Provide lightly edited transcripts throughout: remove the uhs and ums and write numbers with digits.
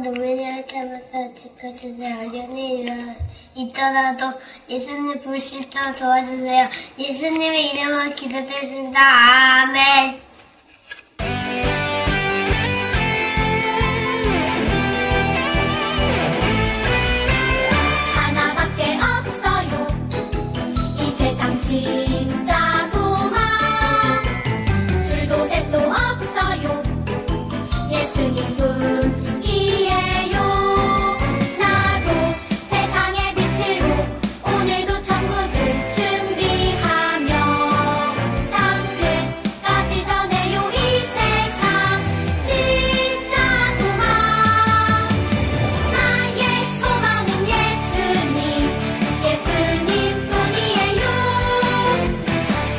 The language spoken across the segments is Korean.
눈물이 날 때마다 지켜주세요. 어려움이 있더라도 예수님 볼 수 있도록 도와주세요. 예수님의 이름으로 기도드렸습니다. 아멘. 하나밖에 없어요. 이 세상 진짜 소망. 줄도 셋도 없어요. 예수님뿐이에요. 나도 세상의 빛으로 오늘도 천국을 준비하며 땅 끝까지 전해요. 이 세상 진짜 소망. 나의 소망은 예수님, 예수님뿐이에요.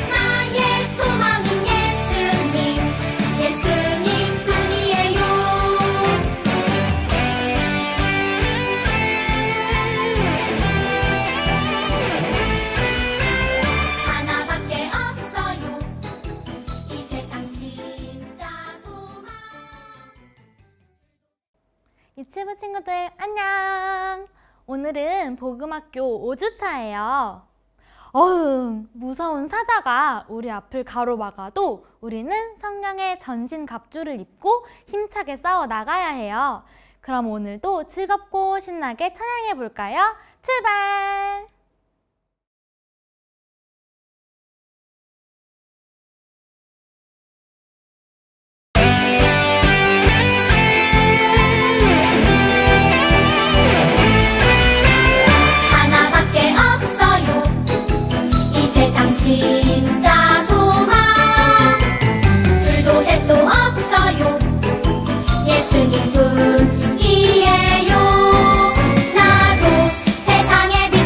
나의 소망은 예수님, 예수님뿐이에요. 하나밖에 없어요. 이 세상 진짜 소망. 유치부 친구들 안녕! 오늘은 복음학교 5주차예요. 무서운 사자가 우리 앞을 가로막아도 우리는 성령의 전신 갑주를 입고 힘차게 싸워 나가야 해요. 그럼 오늘도 즐겁고 신나게 찬양해 볼까요? 출발! 하나밖에 없어요. 이 세상 진짜 소망. 줄도 셋도 없어요. 예수님뿐이에요. 나도 세상의 빛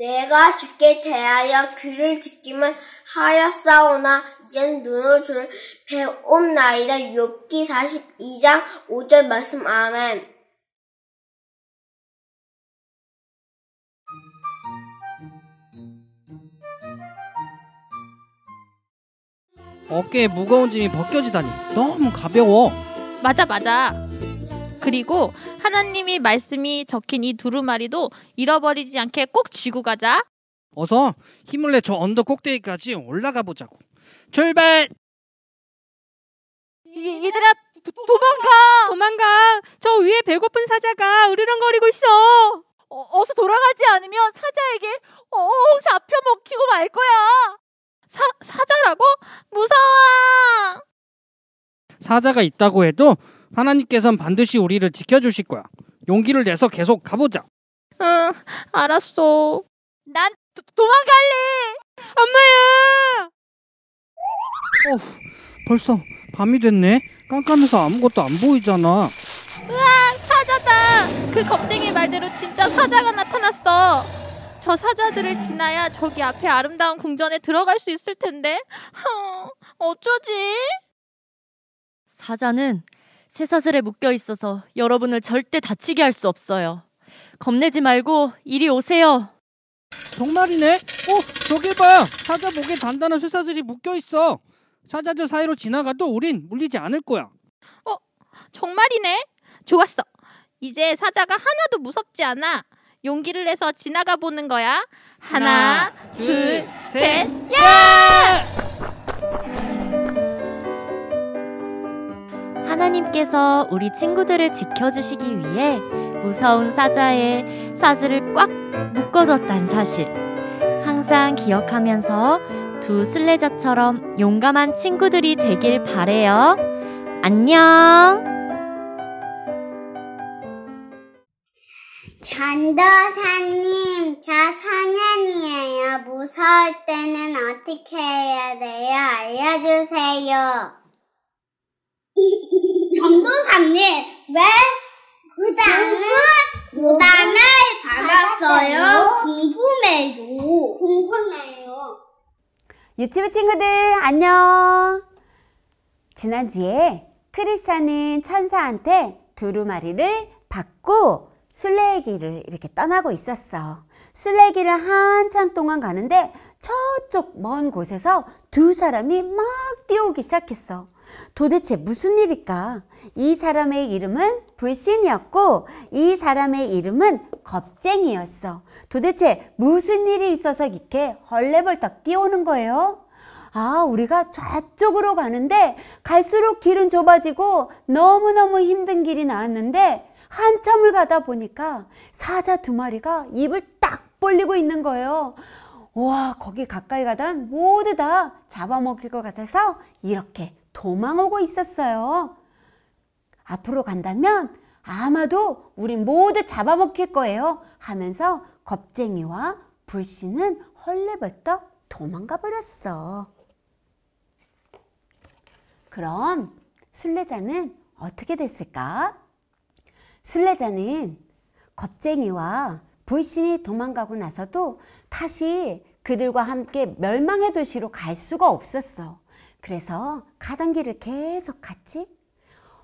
내가 쉽게 대하여 귀를 듣기만 하였사오나 이젠 눈을 줄 배옵나이다. 욥기 42장 5절 말씀. 아멘. 어깨에 무거운 짐이 벗겨지다니 너무 가벼워. 맞아. 그리고 하나님의 말씀이 적힌 이 두루마리도 잃어버리지 않게 꼭 쥐고 가자. 어서 힘을 내 저 언덕 꼭대기까지 올라가 보자고. 출발! 얘들아, 도망가. 저 위에 배고픈 사자가 으르렁거리고 있어. 어서 돌아가지 않으면 사자에게 잡혀 먹히고 말 거야. 사자라고? 무서워. 사자가 있다고 해도 하나님께서는 반드시 우리를 지켜주실 거야. 용기를 내서 계속 가보자. 응, 알았어. 난 도망갈래. 엄마야. 벌써 밤이 됐네. 깜깜해서 아무것도 안 보이잖아. 으악, 사자다. 그 겁쟁이 말대로 진짜 사자가 나타났어. 저 사자들을 지나야 저기 앞에 아름다운 궁전에 들어갈 수 있을 텐데. 어쩌지? 사자는 쇠사슬에 묶여 있어서 여러분을 절대 다치게 할 수 없어요. 겁내지 말고 이리 오세요. 정말이네? 저길 봐. 사자 목에 단단한 쇠사슬이 묶여 있어. 사자들 사이로 지나가도 우린 물리지 않을 거야. 정말이네. 좋았어. 이제 사자가 하나도 무섭지 않아. 용기를 내서 지나가 보는 거야. 하나, 둘, 셋, 야! 하나님께서 우리 친구들을 지켜주시기 위해 무서운 사자의 사슬을 꽉 묶어줬단 사실. 항상 기억하면서 두 순례자처럼 용감한 친구들이 되길 바래요. 안녕! 전도사님, 저 소년이에요. 무서울 때는 어떻게 해야 돼요? 알려주세요. 전도사님, 왜 구단을 받았어요? 궁금해요. 유튜브 친구들 안녕. 지난주에 크리스찬은 천사한테 두루마리를 받고 순례길을 이렇게 떠나고 있었어. 순례길을 한참 동안 가는데 저쪽 먼 곳에서 두 사람이 막 뛰어오기 시작했어. 도대체 무슨 일일까? 이 사람의 이름은 불신이었고 이 사람의 이름은 겁쟁이였어. 도대체 무슨 일이 있어서 이렇게 헐레벌떡 뛰어오는 거예요? 우리가 저쪽으로 가는데 갈수록 길은 좁아지고 너무너무 힘든 길이 나왔는데 한참을 가다 보니까 사자 두 마리가 입을 딱 벌리고 있는 거예요. 와, 거기 가까이 가다 모두 다 잡아먹힐 것 같아서 이렇게 도망오고 있었어요. 앞으로 간다면 아마도 우린 모두 잡아먹힐 거예요 하면서 겁쟁이와 불신은 헐레벌떡 도망가 버렸어. 그럼 순례자는 어떻게 됐을까? 순례자는 겁쟁이와 불신이 도망가고 나서도 다시 그들과 함께 멸망의 도시로 갈 수가 없었어. 그래서 가던 길을 계속 갔지.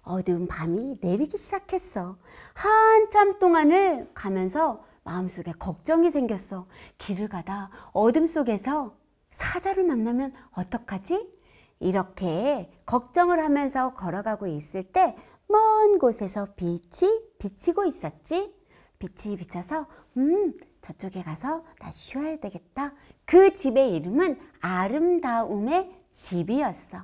어두운 밤이 내리기 시작했어. 한참 동안을 가면서 마음속에 걱정이 생겼어. 길을 가다 어둠 속에서 사자를 만나면 어떡하지? 이렇게 걱정을 하면서 걸어가고 있을 때 먼 곳에서 빛이 비치고 있었지. 빛이 비쳐서 저쪽에 가서 나 쉬어야 되겠다. 그 집의 이름은 아름다움의 집이었어.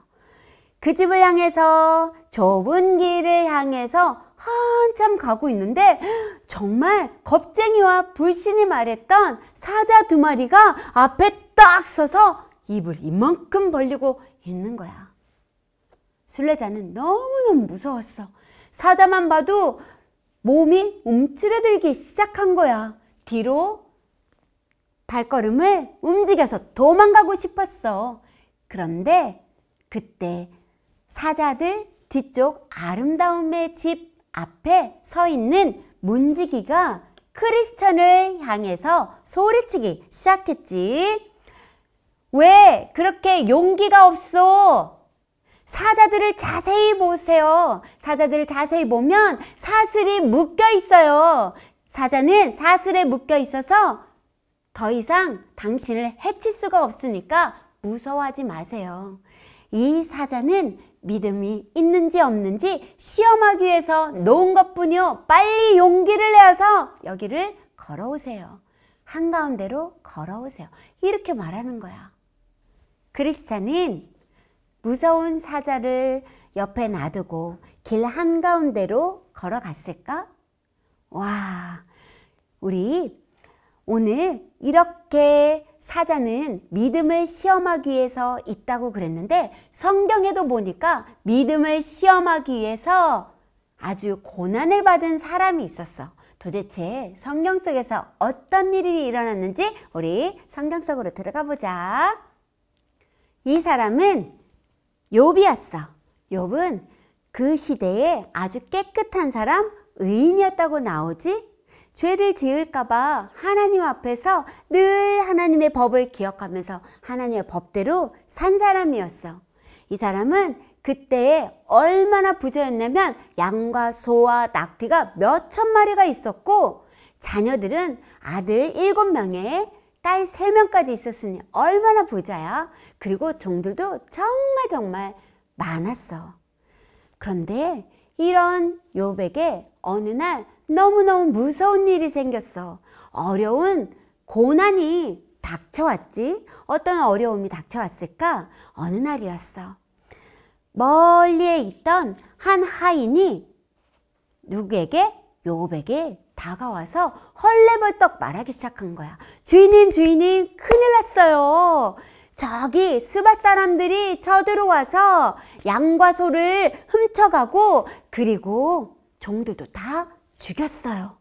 그 집을 향해서 좁은 길을 향해서 한참 가고 있는데 정말 겁쟁이와 불신이 말했던 사자 두 마리가 앞에 딱 서서 입을 이만큼 벌리고 있는 거야. 순례자는 너무너무 무서웠어. 사자만 봐도 몸이 움츠러들기 시작한 거야. 뒤로 발걸음을 움직여서 도망가고 싶었어. 그런데 그때 사자들 뒤쪽 아름다움의 집 앞에 서 있는 문지기가 크리스천을 향해서 소리치기 시작했지. 왜 그렇게 용기가 없어? 사자들을 자세히 보세요. 사자들을 자세히 보면 사슬이 묶여 있어요. 사자는 사슬에 묶여 있어서 더 이상 당신을 해칠 수가 없으니까 무서워하지 마세요. 이 사자는 믿음이 있는지 없는지 시험하기 위해서 놓은 것뿐이요. 빨리 용기를 내어서 여기를 걸어오세요. 한가운데로 걸어오세요. 이렇게 말하는 거야. 크리스찬은 무서운 사자를 옆에 놔두고 길 한가운데로 걸어갔을까? 와, 우리 오늘 이렇게 사자는 믿음을 시험하기 위해서 있다고 그랬는데 성경에도 보니까 믿음을 시험하기 위해서 아주 고난을 받은 사람이 있었어. 도대체 성경 속에서 어떤 일이 일어났는지 우리 성경 속으로 들어가 보자. 이 사람은 욥이었어. 욥은 그 시대에 아주 깨끗한 사람, 의인이었다고 나오지? 죄를 지을까봐 하나님 앞에서 늘 하나님의 법을 기억하면서 하나님의 법대로 산 사람이었어. 이 사람은 그때 얼마나 부자였냐면 양과 소와 낙티가 몇천 마리가 있었고 자녀들은 아들 7명에 딸 3명까지 있었으니 얼마나 부자야. 그리고 종들도 정말 많았어. 그런데 이런 욥에게 어느 날 너무너무 무서운 일이 생겼어. 어려운 고난이 닥쳐왔지. 어떤 어려움이 닥쳐왔을까? 어느 날이었어. 멀리에 있던 한 하인이 누구에게? 욥에게 다가와서 헐레벌떡 말하기 시작한 거야. 주인님, 주인님, 큰일 났어요. 저기 스밧 사람들이 쳐들어와서 양과 소를 훔쳐가고 그리고 종들도 다 죽였어요.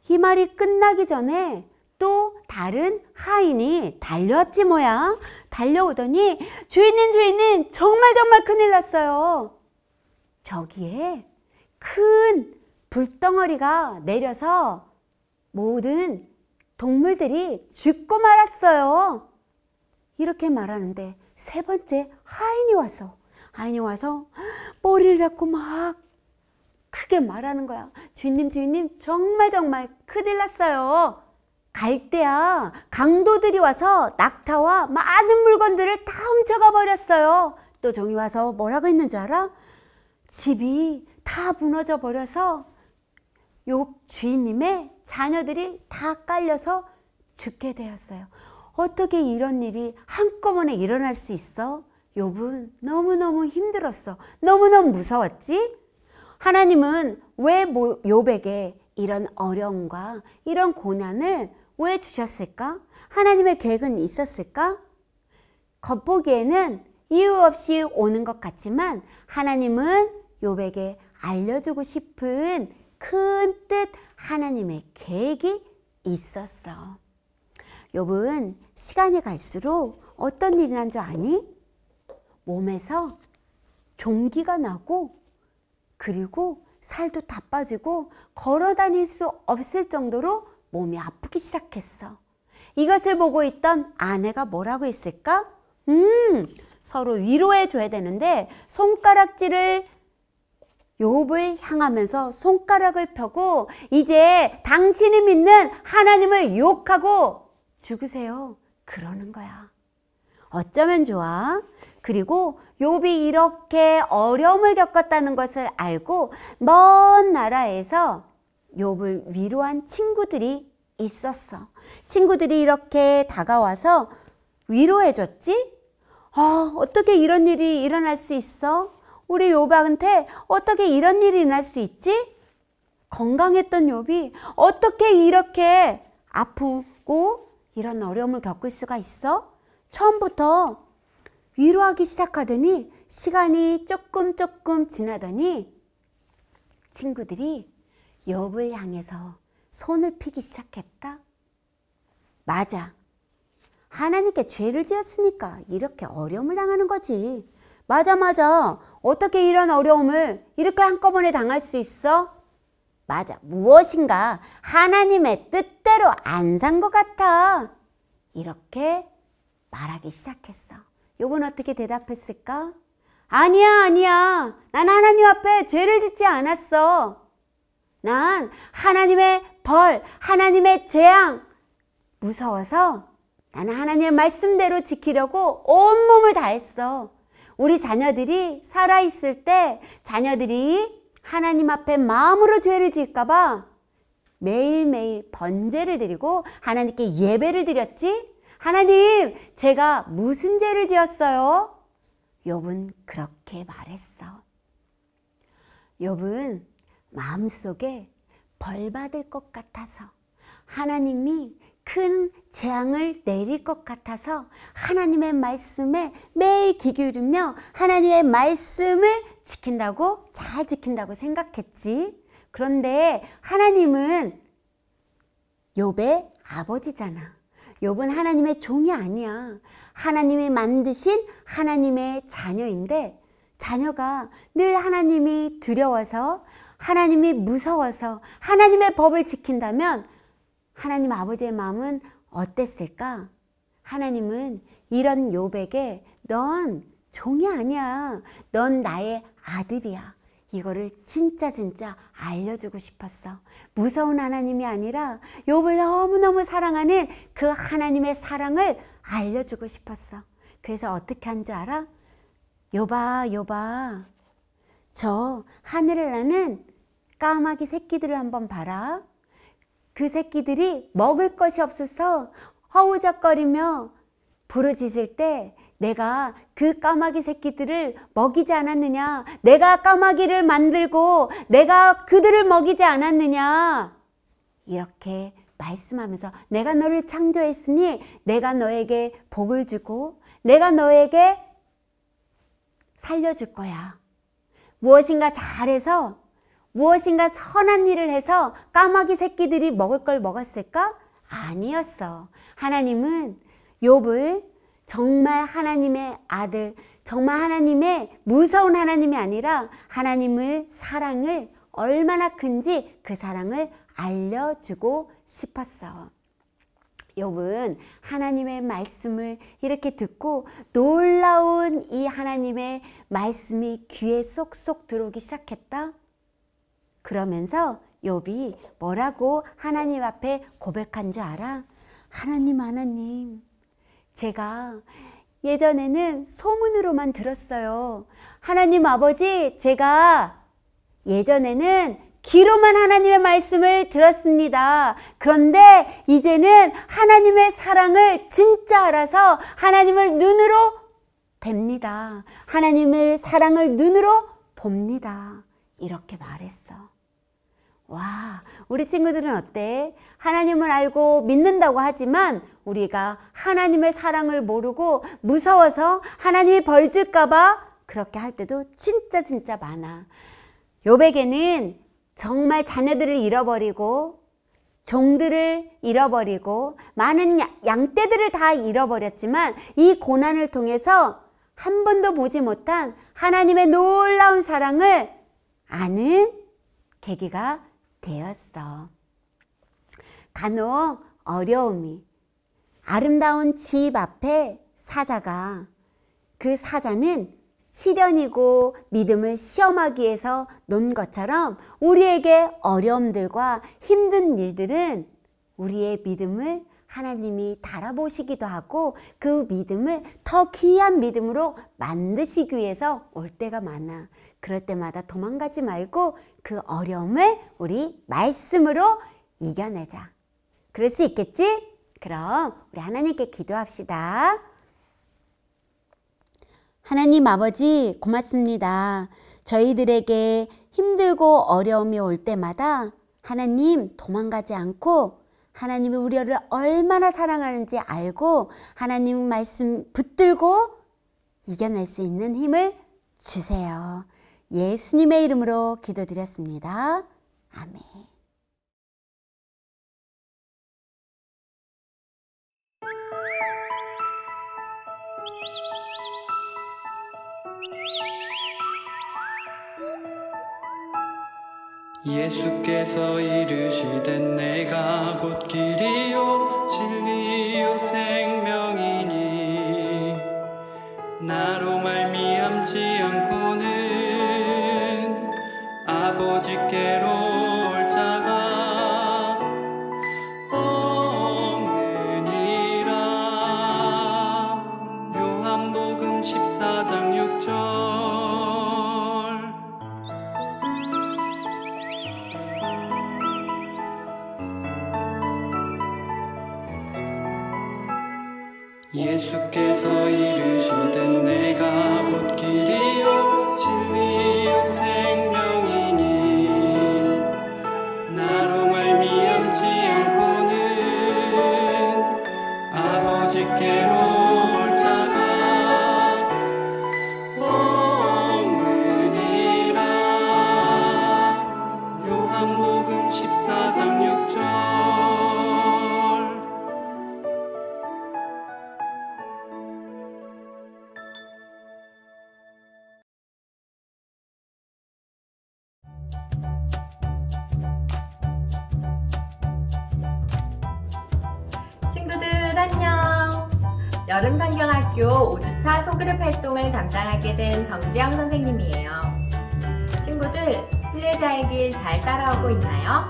이 말이 끝나기 전에 또 다른 하인이 달려왔지 뭐야. 달려오더니 주인님, 주인님, 정말 큰일 났어요. 저기에 큰 불덩어리가 내려서 모든 동물들이 죽고 말았어요. 이렇게 말하는데 세 번째 하인이 와서 머리를 잡고 막 크게 말하는 거야. 주인님, 주인님, 정말 큰일 났어요. 갈대야 강도들이 와서 낙타와 많은 물건들을 다 훔쳐가 버렸어요. 또 종이 와서 뭐라고 했는 줄 알아? 집이 다 무너져 버려서 욥 주인님의 자녀들이 다 깔려서 죽게 되었어요. 어떻게 이런 일이 한꺼번에 일어날 수 있어? 욥은 너무너무 힘들었어. 너무너무 무서웠지? 하나님은 왜 욥에게 이런 어려움과 이런 고난을 왜 주셨을까? 하나님의 계획은 있었을까? 겉보기에는 이유 없이 오는 것 같지만 하나님은 욥에게 알려주고 싶은 큰 뜻, 하나님의 계획이 있었어. 욥은 시간이 갈수록 어떤 일이 난 줄 아니? 몸에서 종기가 나고 그리고 살도 다 빠지고 걸어 다닐 수 없을 정도로 몸이 아프기 시작했어. 이것을 보고 있던 아내가 뭐라고 했을까? 서로 위로해 줘야 되는데 손가락질을 욥을 향하면서 손가락을 펴고 이제 당신이 믿는 하나님을 욕하고 죽으세요. 그러는 거야. 어쩌면 좋아. 그리고 욥이 이렇게 어려움을 겪었다는 것을 알고 먼 나라에서 욥을 위로한 친구들이 있었어. 친구들이 이렇게 다가와서 위로해 줬지? 어떻게 이런 일이 일어날 수 있어? 우리 욥한테 어떻게 이런 일이 일어날 수 있지? 건강했던 욥이 어떻게 이렇게 아프고 이런 어려움을 겪을 수가 있어? 처음부터 위로하기 시작하더니 시간이 조금 지나더니 친구들이 욥을 향해서 손을 피기 시작했다. 맞아. 하나님께 죄를 지었으니까 이렇게 어려움을 당하는 거지. 맞아. 어떻게 이런 어려움을 이렇게 한꺼번에 당할 수 있어? 맞아. 무엇인가 하나님의 뜻대로 안 산 것 같아. 이렇게 말하기 시작했어. 욥은 어떻게 대답했을까? 아니야. 난 하나님 앞에 죄를 짓지 않았어. 난 하나님의 벌, 하나님의 재앙 무서워서 나는 하나님의 말씀대로 지키려고 온몸을 다했어. 우리 자녀들이 살아있을 때 자녀들이 하나님 앞에 마음으로 죄를 지을까 봐 매일매일 번제를 드리고 하나님께 예배를 드렸지? 하나님, 제가 무슨 죄를 지었어요? 욥은 그렇게 말했어. 욥은 마음속에 벌 받을 것 같아서, 하나님이 큰 재앙을 내릴 것 같아서 하나님의 말씀에 매일 귀 기울이며 하나님의 말씀을 지킨다고, 잘 지킨다고 생각했지. 그런데 하나님은 욥의 아버지잖아. 욥은 하나님의 종이 아니야. 하나님이 만드신 하나님의 자녀인데, 자녀가 늘 하나님이 두려워서, 하나님이 무서워서 하나님의 법을 지킨다면 하나님 아버지의 마음은 어땠을까? 하나님은 이런 욥에게 넌 종이 아니야. 넌 나의 아들이야. 이거를 진짜 알려주고 싶었어. 무서운 하나님이 아니라 욥을 너무너무 사랑하는 그 하나님의 사랑을 알려주고 싶었어. 그래서 어떻게 한 줄 알아? 욥아, 저 하늘을 나는 까마귀 새끼들을 한번 봐라. 그 새끼들이 먹을 것이 없어서 허우적거리며 부르짖을 때 내가 그 까마귀 새끼들을 먹이지 않았느냐? 내가 까마귀를 만들고 내가 그들을 먹이지 않았느냐? 이렇게 말씀하면서 내가 너를 창조했으니 내가 너에게 복을 주고 내가 너에게 살려줄 거야. 무엇인가 잘해서, 무엇인가 선한 일을 해서 까마귀 새끼들이 먹을 걸 먹었을까? 아니었어. 하나님은 욥을 정말 하나님의 아들, 정말 하나님의 무서운 하나님이 아니라 하나님의 사랑을 얼마나 큰지 그 사랑을 알려주고 싶었어. 욥은 하나님의 말씀을 이렇게 듣고 놀라운 이 하나님의 말씀이 귀에 쏙쏙 들어오기 시작했다. 그러면서 욥이 뭐라고 하나님 앞에 고백한 줄 알아? 하나님, 제가 예전에는 소문으로만 들었어요. 하나님 아버지, 제가 예전에는 귀로만 하나님의 말씀을 들었습니다. 그런데 이제는 하나님의 사랑을 진짜 알아서 하나님을 눈으로 뵙니다. 하나님의 사랑을 눈으로 봅니다. 이렇게 말했어. 와, 우리 친구들은 어때? 하나님을 알고 믿는다고 하지만 우리가 하나님의 사랑을 모르고 무서워서 하나님이 벌 줄까 봐 그렇게 할 때도 진짜 많아. 욥에게는 정말 자녀들을 잃어버리고 종들을 잃어버리고 많은 양떼들을 다 잃어버렸지만 이 고난을 통해서 한 번도 보지 못한 하나님의 놀라운 사랑을 아는 계기가 되었어. 간혹 어려움이, 아름다운 집 앞에 사자가, 그 사자는 시련이고 믿음을 시험하기 위해서 놓은 것처럼 우리에게 어려움들과 힘든 일들은 우리의 믿음을 하나님이 달아보시기도 하고 그 믿음을 더 귀한 믿음으로 만드시기 위해서 올 때가 많아. 그럴 때마다 도망가지 말고 그 어려움을 우리 말씀으로 이겨내자. 그럴 수 있겠지? 그럼 우리 하나님께 기도합시다. 하나님 아버지, 고맙습니다. 저희들에게 힘들고 어려움이 올 때마다 하나님 도망가지 않고 하나님이 우리를 얼마나 사랑하는지 알고 하나님 말씀 붙들고 이겨낼 수 있는 힘을 주세요. 예수님의 이름으로 기도드렸습니다. 아멘. 예수께서 이르시되 내가 곧 길이요 진리요 생명이니 나로 말미암지 않고는 아버지께로 올 자가 없느니라. 요한복음 14장 6절. 예수께서 이르시되 내가 곧 길이요 진리요 생명이니 나로 말미암지 않고는 아버지께로 올 자가 없느니라. 요한복음 14장 6절. 친구들 안녕! 여름성경학교 5주차 소그룹 활동을 담당하게 된 정지영 선생님이에요. 친구들, 순례자의 길 잘 따라오고 있나요?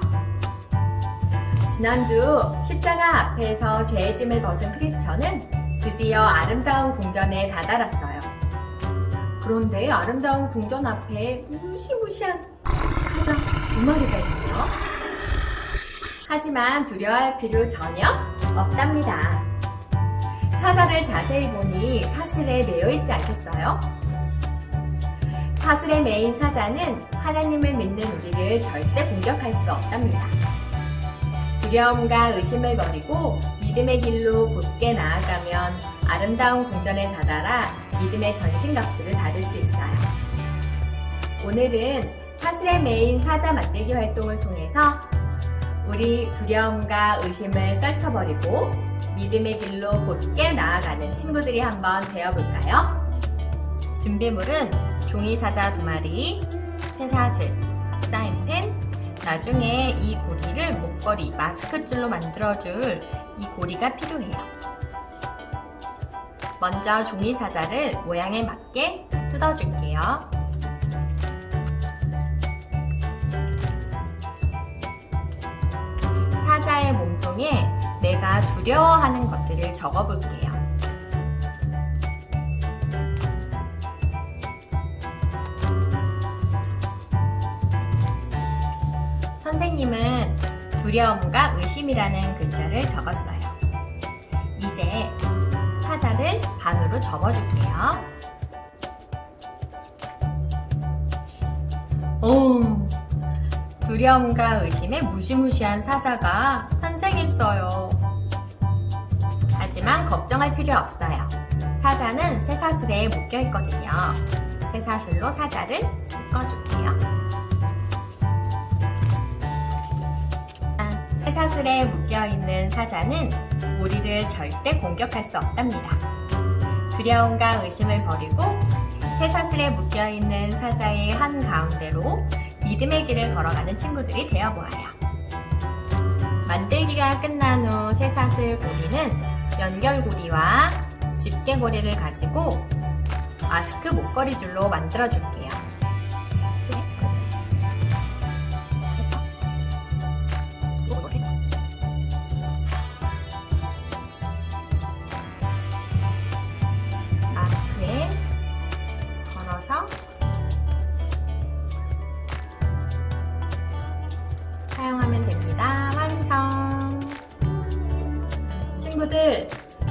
지난주 십자가 앞에서 죄의 짐을 벗은 크리스천은 드디어 아름다운 궁전에 다다랐어요. 그런데 아름다운 궁전 앞에 무시무시한 사자 2마리가 있네요. 하지만 두려워할 필요 전혀 없답니다. 사자를 자세히 보니 사슬에 매여 있지 않겠어요? 사슬에 매인 사자는 하나님을 믿는 우리를 절대 공격할 수 없답니다. 두려움과 의심을 버리고 믿음의 길로 곧게 나아가면 아름다운 궁전에 다다라 믿음의 전신갑주를 받을 수 있어요. 오늘은 사슬에 매인 사자 만들기 활동을 통해서 우리 두려움과 의심을 떨쳐버리고 믿음의 길로 곧게 나아가는 친구들이 한번 되어볼까요? 준비물은 종이사자 2마리, 쇠사슬, 사인펜, 나중에 이 고리를 목걸이, 마스크줄로 만들어줄 이 고리가 필요해요. 먼저 종이사자를 모양에 맞게 뜯어줄게요. 사자의 몸통에 내가 두려워하는 것들을 적어볼게요. 선생님은 두려움과 의심이라는 글자를 적었어요. 이제 사자를 반으로 접어줄게요. 두려움과 의심에 무시무시한 사자가 탄생했어요. 하지만 걱정할 필요 없어요. 사자는 쇠사슬에 묶여있거든요. 쇠사슬로 사자를 묶어줄게요. 쇠사슬에 묶여있는 사자는 우리를 절대 공격할 수 없답니다. 두려움과 의심을 버리고 쇠사슬에 묶여있는 사자의 한가운데로 믿음의 길을 걸어가는 친구들이 되어보아요. 만들기가 끝난 후 쇠사슬 고리는 연결고리와 집게고리를 가지고 마스크 목걸이 줄로 만들어줄게요. 마스크에 걸어서 사용하면 됩니다. 완성! 친구들,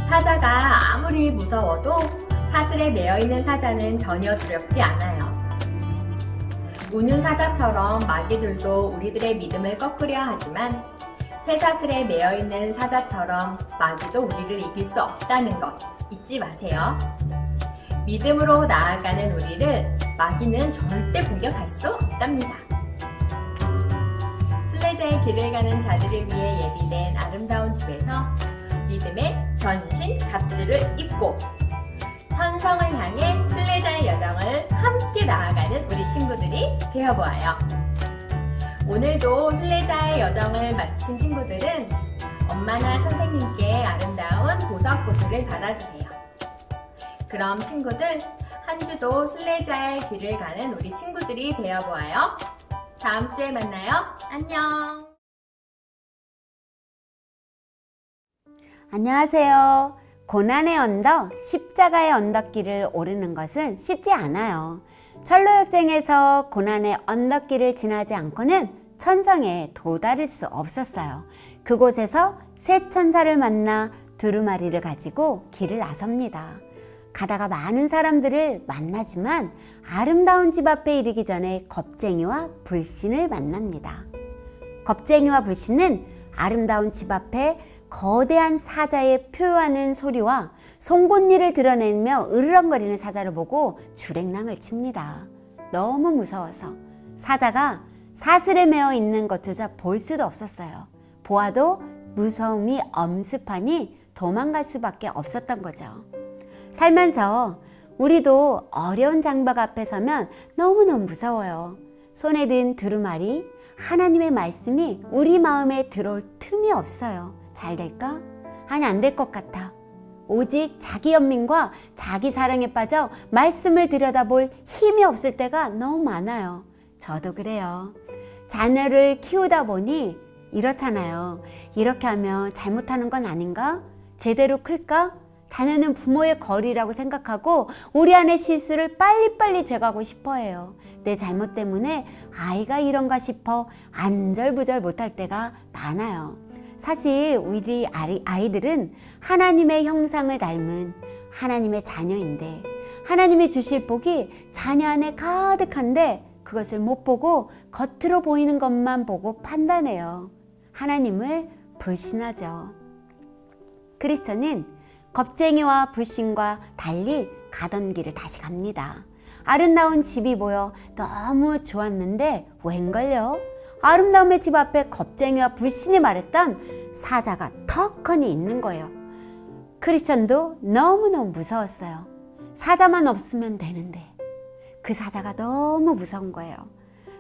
사자가 아무리 무서워도 사슬에 매여있는 사자는 전혀 두렵지 않아요. 우는 사자처럼 마귀들도 우리들의 믿음을 꺾으려 하지만 쇠사슬에 매여있는 사자처럼 마귀도 우리를 이길 수 없다는 것 잊지 마세요. 믿음으로 나아가는 우리를 마귀는 절대 공격할 수 없답니다. 순례자의 길을 가는 자들을 위해 예비된 아름다운 집에서 믿음의 전신 갑주를 입고 천성을 향해 순례자의 여정을 함께 나아가는 우리 친구들이 되어보아요. 오늘도 순례자의 여정을 마친 친구들은 엄마나 선생님께 아름다운 보석 보석을 받아주세요. 그럼 친구들, 한 주도 순례자의 길을 가는 우리 친구들이 되어보아요. 다음 주에 만나요. 안녕. 안녕하세요. 고난의 언덕, 십자가의 언덕길을 오르는 것은 쉽지 않아요. 철로역정에서 고난의 언덕길을 지나지 않고는 천성에 도달할 수 없었어요. 그곳에서 새 천사를 만나 두루마리를 가지고 길을 나섭니다. 가다가 많은 사람들을 만나지만 아름다운 집 앞에 이르기 전에 겁쟁이와 불신을 만납니다. 겁쟁이와 불신은 아름다운 집 앞에 거대한 사자의 표하는 소리와 송곳니를 드러내며 으르렁거리는 사자를 보고 주랭랑을 칩니다. 너무 무서워서 사자가 사슬에 매어 있는 것조차 볼 수도 없었어요. 보아도 무서움이 엄습하니 도망갈 수밖에 없었던 거죠. 살면서 우리도 어려운 장벽 앞에 서면 너무너무 무서워요. 손에 든 두루마리, 하나님의 말씀이 우리 마음에 들어올 틈이 없어요. 잘 될까? 아니, 안 될 것 같아. 오직 자기 연민과 자기 사랑에 빠져 말씀을 들여다볼 힘이 없을 때가 너무 많아요. 저도 그래요. 자녀를 키우다 보니 이렇잖아요. 이렇게 하면 잘못하는 건 아닌가? 제대로 클까? 자녀는 부모의 거리라고 생각하고 우리 안의 실수를 빨리빨리 제거하고 싶어 해요. 내 잘못 때문에 아이가 이런가 싶어 안절부절 못할 때가 많아요. 사실 우리 아이들은 하나님의 형상을 닮은 하나님의 자녀인데 하나님이 주실 복이 자녀 안에 가득한데 그것을 못 보고 겉으로 보이는 것만 보고 판단해요. 하나님을 불신하죠. 크리스천은 겁쟁이와 불신과 달리 가던 길을 다시 갑니다. 아름다운 집이 보여 너무 좋았는데 웬걸요? 아름다움의 집 앞에 겁쟁이와 불신이 말했던 사자가 턱하니 있는 거예요. 크리스천도 너무너무 무서웠어요. 사자만 없으면 되는데 그 사자가 너무 무서운 거예요.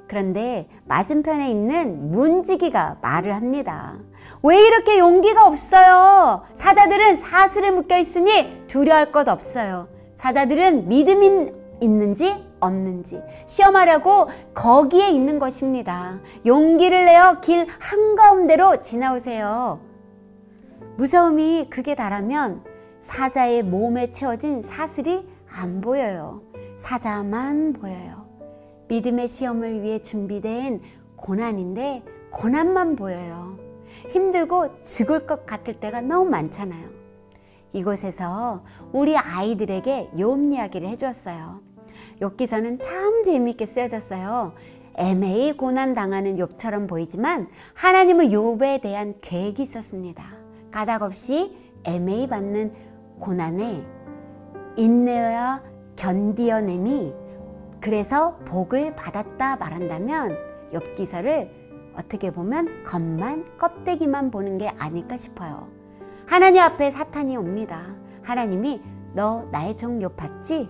그런데 맞은편에 있는 문지기가 말을 합니다. 왜 이렇게 용기가 없어요? 사자들은 사슬에 묶여 있으니 두려워할 것 없어요. 사자들은 믿음이 있는지 없는지 시험하려고 거기에 있는 것입니다. 용기를 내어 길 한가운데로 지나오세요. 무서움이 극에 달하면 사자의 몸에 채워진 사슬이 안 보여요. 사자만 보여요. 믿음의 시험을 위해 준비된 고난인데 고난만 보여요. 힘들고 죽을 것 같을 때가 너무 많잖아요. 이곳에서 우리 아이들에게 욥 이야기를 해주었어요. 욥기서는 참 재미있게 쓰여졌어요. 애매히 고난당하는 욥처럼 보이지만 하나님은 욥에 대한 계획이 있었습니다. 까닭없이 애매히 받는 고난에 인내와 견디어냄이 그래서 복을 받았다 말한다면 욥기서를 어떻게 보면 겉만 껍데기만 보는 게 아닐까 싶어요. 하나님 앞에 사탄이 옵니다. 하나님이 너 나의 종 욥 봤지?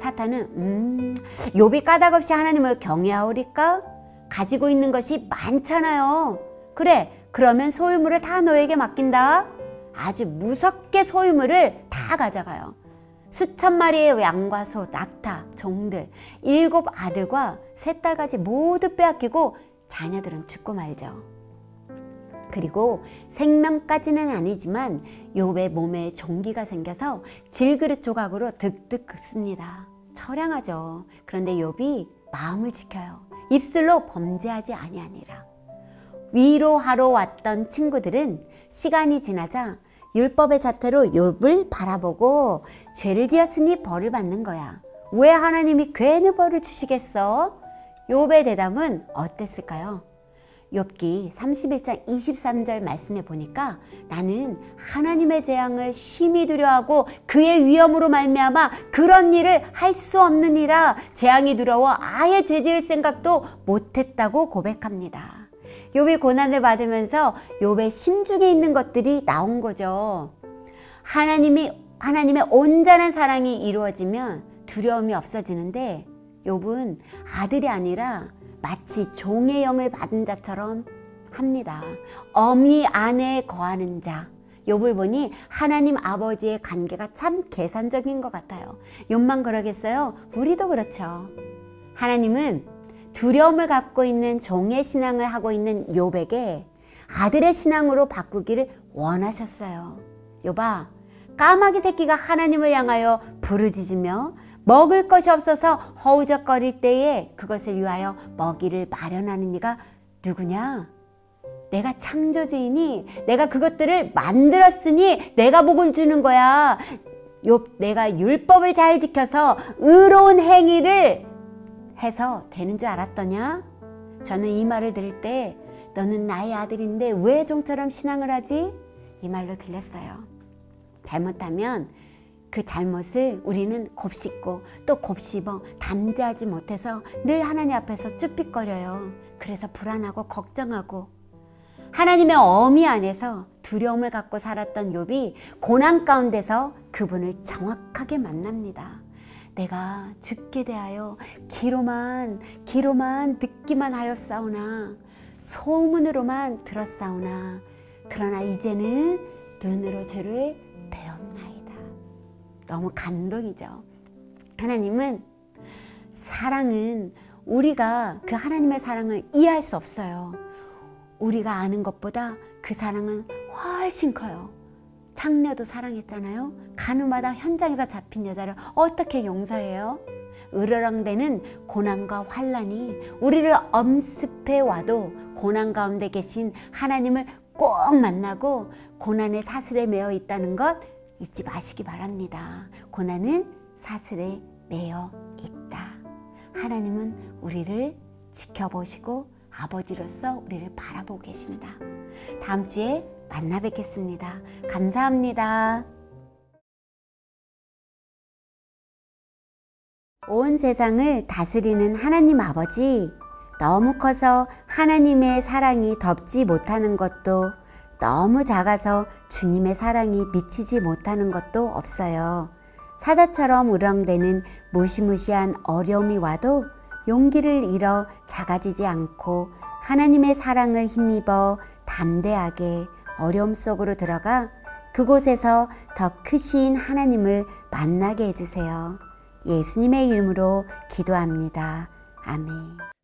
사탄은 욥이 까닭없이 하나님을 경외하오리까? 가지고 있는 것이 많잖아요. 그래, 그러면 소유물을 다 너에게 맡긴다. 아주 무섭게 소유물을 다 가져가요. 수천 마리의 양과 소, 낙타, 종들, 7 아들과 3 딸까지 모두 빼앗기고 자녀들은 죽고 말죠. 그리고 생명까지는 아니지만 욥의 몸에 종기가 생겨서 질그릇 조각으로 득득 긋습니다. 처량하죠. 그런데 욥이 마음을 지켜요. 입술로 범죄하지 아니하니라. 위로하러 왔던 친구들은 시간이 지나자 율법의 자태로 욥을 바라보고 죄를 지었으니 벌을 받는 거야. 왜 하나님이 괜히 벌을 주시겠어? 욥의 대답은 어땠을까요? 욥기 31장 23절 말씀에 보니까 나는 하나님의 재앙을 심히 두려워하고 그의 위엄으로 말미암아 그런 일을 할 수 없느니라. 재앙이 두려워 아예 죄 지을 생각도 못했다고 고백합니다. 욥이 고난을 받으면서 욥의 심중에 있는 것들이 나온 거죠. 하나님의 온전한 사랑이 이루어지면 두려움이 없어지는데 욥은 아들이 아니라 마치 종의 영을 받은 자처럼 합니다. 어미 안에 거하는 자. 욥을 보니 하나님 아버지의 관계가 참 계산적인 것 같아요. 욥만 그러겠어요? 우리도 그렇죠. 하나님은 두려움을 갖고 있는 종의 신앙을 하고 있는 욥에게 아들의 신앙으로 바꾸기를 원하셨어요. 욥아, 까마귀 새끼가 하나님을 향하여 부르짖으며 먹을 것이 없어서 허우적거릴 때에 그것을 위하여 먹이를 마련하는 이가 누구냐? 내가 창조주이니 내가 그것들을 만들었으니 내가 복을 주는 거야. 욥, 내가 율법을 잘 지켜서 의로운 행위를 해서 되는 줄 알았더냐? 저는 이 말을 들을 때 너는 나의 아들인데 왜 종처럼 신앙을 하지? 이 말로 들렸어요. 잘못하면 그 잘못을 우리는 곱씹고 또 곱씹어 담대하지 못해서 늘 하나님 앞에서 쭈삣거려요. 그래서 불안하고 걱정하고 하나님의 어미 안에서 두려움을 갖고 살았던 욥이 고난 가운데서 그분을 정확하게 만납니다. 내가 죽게 대하여 귀로만 듣기만 하였사오나 소문으로만 들었사오나 그러나 이제는 눈으로 주를 배웠나이다. 너무 감동이죠. 하나님은 사랑은 우리가 그 하나님의 사랑을 이해할 수 없어요. 우리가 아는 것보다 그 사랑은 훨씬 커요. 창녀도 사랑했잖아요. 가늠하다 현장에서 잡힌 여자를 어떻게 용서해요? 으르렁대는 고난과 환난이 우리를 엄습해 와도 고난 가운데 계신 하나님을 꼭 만나고 고난의 사슬에 매어 있다는 것 잊지 마시기 바랍니다. 고난은 사슬에 매어 있다. 하나님은 우리를 지켜보시고 아버지로서 우리를 바라보고 계신다. 다음 주에 만나 뵙겠습니다. 감사합니다. 온 세상을 다스리는 하나님 아버지, 너무 커서 하나님의 사랑이 덮지 못하는 것도 너무 작아서 주님의 사랑이 미치지 못하는 것도 없어요. 사자처럼 우렁대는 무시무시한 어려움이 와도 용기를 잃어 작아지지 않고 하나님의 사랑을 힘입어 담대하게 어려움 속으로 들어가 그곳에서 더 크신 하나님을 만나게 해주세요. 예수님의 이름으로 기도합니다. 아멘.